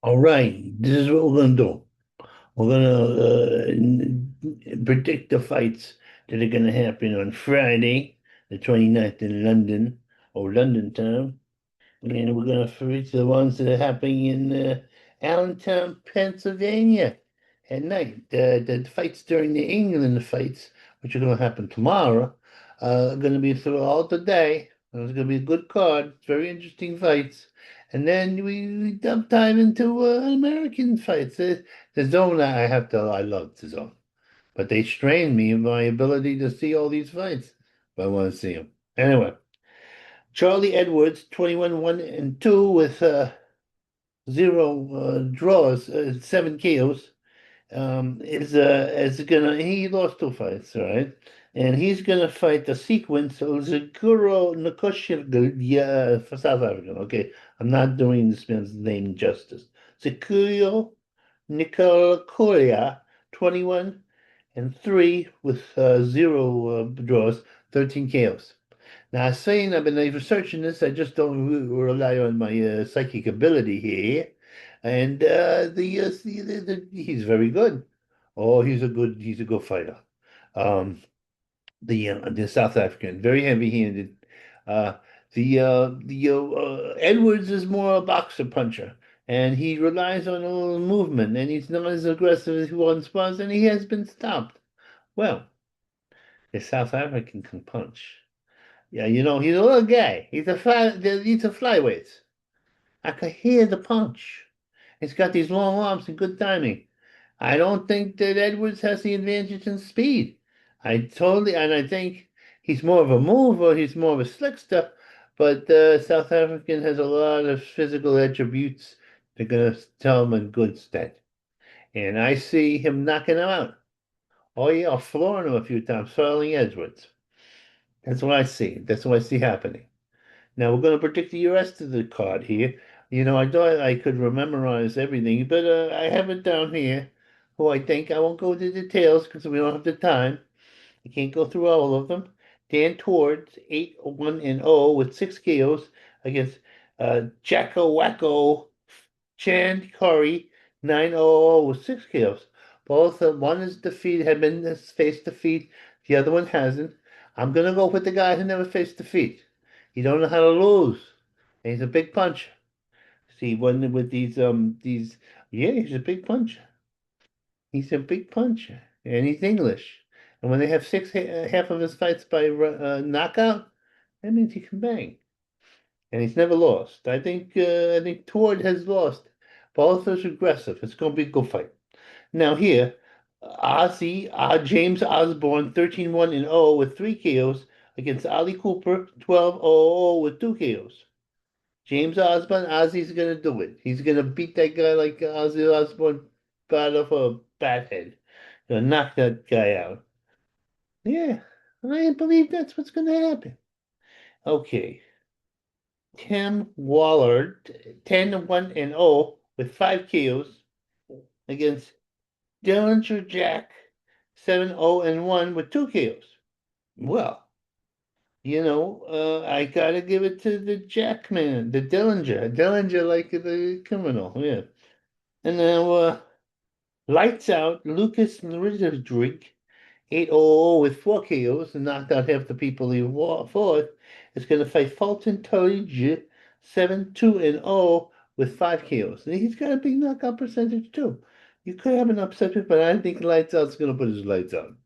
All right, this is what we're gonna do. We're gonna predict the fights that are gonna happen on Friday, the 29th in London or London town. And we're gonna predict the ones that are happening in Allentown, Pennsylvania at night. The fights during the England fights, which are gonna happen tomorrow, are gonna be throughout the day. It's gonna be a good card, very interesting fights. And then we dump time into American fights. The zone I love the zone, but they strain me in my ability to see all these fights. But I want to see them anyway. Charlie Edwards, 21 1 and 2 with zero draws, 7 KOs. Is gonna he lost 2 fights, right? And he's gonna fight the sequence of Zaguro Nkoshirgal, for South African. Okay, I'm not doing this man's name justice. Zaguro Nikolakoya, 21 and 3 with zero draws, 13 KOs. Now, saying I've been researching this, I just don't rely on my psychic ability here. And he's very good. Oh, he's a good fighter. Um, the South African, very heavy-handed. Uh, the Edwards is more a boxer puncher, and he relies on a little movement, and he's not as aggressive as he once was, and he has been stopped. Well, the South African can punch. Yeah, he's a little guy. He's a flyweight. I could hear the punch. He's got these long arms and good timing. I don't think that Edwards has the advantage in speed. And I think he's more of a mover, he's more of a slickster, but South African has a lot of physical attributes that are going to tell him in good stead. And I see him knocking him out. Oh yeah, flooring him a few times, Sterling Edwards. That's what I see. That's what I see happening. Now we're going to predict the rest of the card here. I thought I could memorize everything, but I have it down here. Who I think I won't go into details because we don't have the time. I can't go through all of them. Dan Towards 8-1 and 0 with 6 KOs against Jacko Wacko Chan Curry 9-0 with 6 KOs. Both one is defeat had been faced defeat. The other one hasn't. I'm gonna go with the guy who never faced defeat. He don't know how to lose. And he's a big puncher. See, one with these yeah, he's a big puncher. He's a big puncher, and he's English. And when they have half of his fights by knockout, that means he can bang. And he's never lost. I think Tord has lost. Both are aggressive. It's going to be a good fight. Now here, James Osborne, 13-1 and 0 with 3 KOs against Ali Cooper, 12-0 with 2 KOs. James Osborne, Ozzy's gonna do it. He's gonna beat that guy like Ozzy Osbourne got off a bat head. Gonna knock that guy out. Yeah, I believe that's what's gonna happen. Okay. Tim Wallard, 10-1 and 0 with 5 KOs against Dillinger Jack, 7-0 and 1 with 2 KOs. Well, I gotta give it to the Jack man, the Dillinger like the criminal, yeah. And now, lights out, Lucas Rizardrig, 8-0 with 4 KOs and knocked out half the people he fought, is going to fight Fulton Tullige, 7-2 and 0 with 5 KOs. And he's got a big knockout percentage too. You could have an upset, but I think Lights Out's going to put his lights on.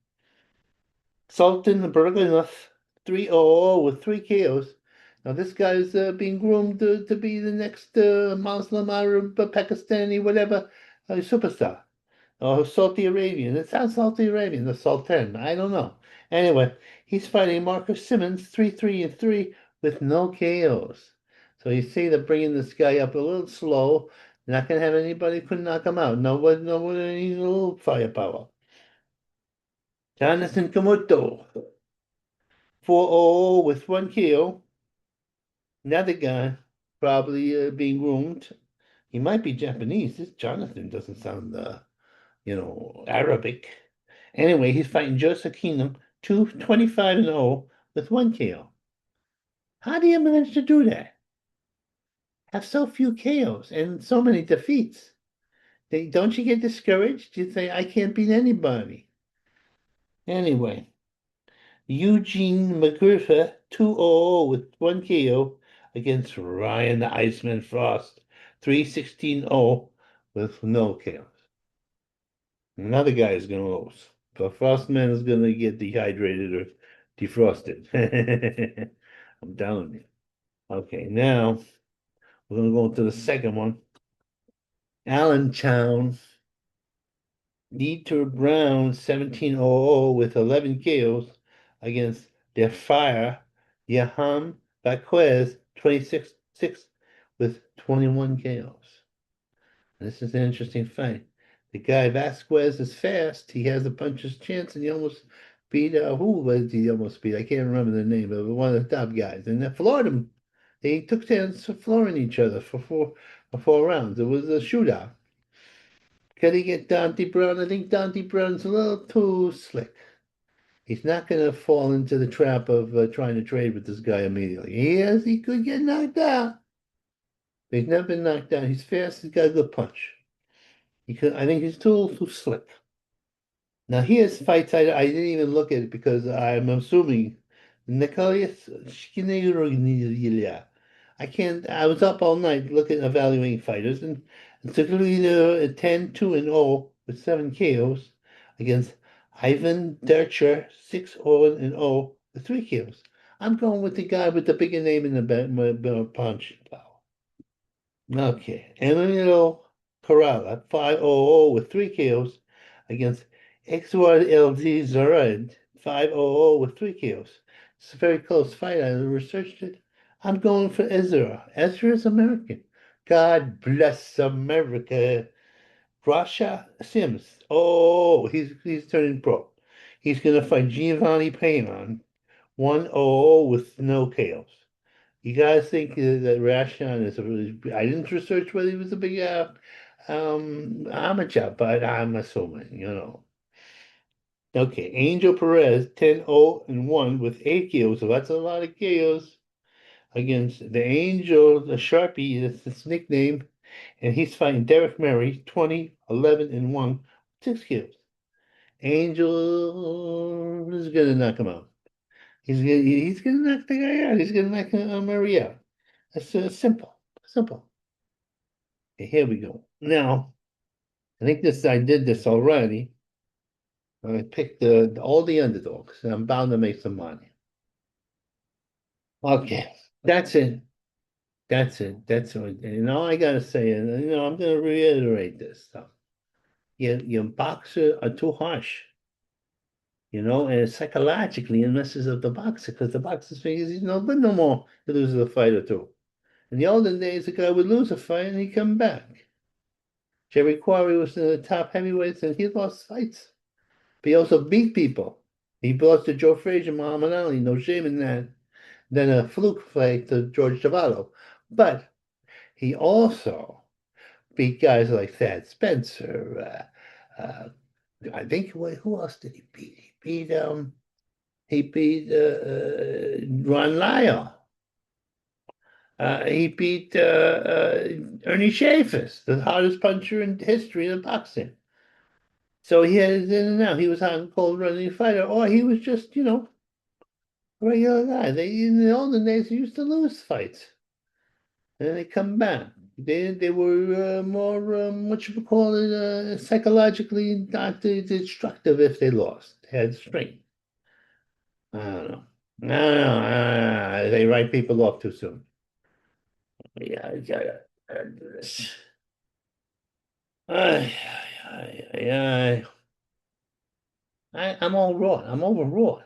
Sultan Berganath, 3-0 with 3 KOs. Now this guy's being groomed to be the next Muslim, Arab, Pakistani, whatever, superstar. Oh, Saudi Arabian. It sounds Saudi Arabian, the Sultan. I don't know. Anyway, he's fighting Marcus Simmons, 3-3 and 3 with no KOs. So you see they're bringing this guy up a little slow. Not gonna have anybody who can knock him out. Nobody needs a little firepower. Jonathan Kamuto, 4-0 with 1 KO. Another guy probably being groomed. He might be Japanese. This Jonathan doesn't sound Arabic. Anyway, he's fighting Joseph Keenum, 225 and 0 with 1 KO. How do you manage to do that? have so few KOs and so many defeats? Don't you get discouraged? You say, I can't beat anybody. Anyway, Eugene McGriffith, 2-0 with 1 KO against Ryan the Iceman Frost, 3-16-0 with no KOs. Another guy is going to lose. The Frostman is going to get dehydrated or defrosted. I'm telling you. Okay, now we're going to go into the second one. Allentown, Dieter Brown, 17-0 with 11 KOs against Defire Yaham Baquez, 26-6 with 21 KOs. This is an interesting fight. The guy Vasquez is fast. He has a puncher's chance, and he almost beat who was he almost beat? I can't remember the name of it, one of the top guys. And they floored him. They took turns flooring each other for four rounds. It was a shootout. Can he get Dante Brown? I think Dante Brown's a little too slick. He's not going to fall into the trap of trying to trade with this guy immediately. He could get knocked out. He's never been knocked out. He's fast. He's got a good punch. I think he's too slick. Now here's fights I didn't even look at it because I'm assuming Nicholas I can't. I was up all night looking evaluating fighters and Zagluda 10-2-0 with 7 KOs against Ivan Dercher 6-0 with 3 KOs. I'm going with the guy with the bigger name in the punch. Okay, Emilio Corrala 5-0 with 3 KOs against Exward LD Zared 5-0 with 3 KOs. It's a very close fight. I researched it. I'm going for Ezra. Ezra is American. God bless America. Rasha Sims. Oh, he's turning pro. He's gonna fight Giovanni Paynon 1-0 with no KOs. You guys think that Rashan is a really, I didn't research whether he was a big amateur, but I'm assuming, you know. Okay, Angel Perez 10-0-1 with 8 KOs. So that's a lot of KOs against the Angel, the Sharpie, that's his nickname, and he's fighting Derek Murray 20-11-1, 6 KOs. Angel is gonna knock him out. He's gonna knock the guy out. He's gonna knock Murray out. That's simple, simple. Okay, here we go. Now, I think I did this already. I picked all the underdogs, and I'm bound to make some money. Okay, that's it. That's it. That's it. And all I gotta say is, I'm gonna reiterate this stuff. Your boxers are too harsh, and psychologically it messes up the boxer because the boxer figures he's no good no more. He loses a fight or two. In the olden days, the guy would lose a fight and he'd come back. Jerry Quarry was in the top heavyweights and he lost fights. But he also beat people. He lost to Joe Frazier, Muhammad Ali, no shame in that. Then a fluke fight to George Chuvalo. But he also beat guys like Thad Spencer. I think who else did he beat? He beat Ron Lyle. He beat Ernie Schaefer, the hardest puncher in history of boxing. So he had his in and out. He was hot and cold running fighter, or he was just, a regular guy. In the olden days, they used to lose fights, and they come back. They were more what you would call it psychologically not destructive if they lost. They had strength. I don't know. I don't know. They write people off too soon. Yeah, I gotta do this. Ay, ay, ay, ay. I'm all raw. I'm overwrought.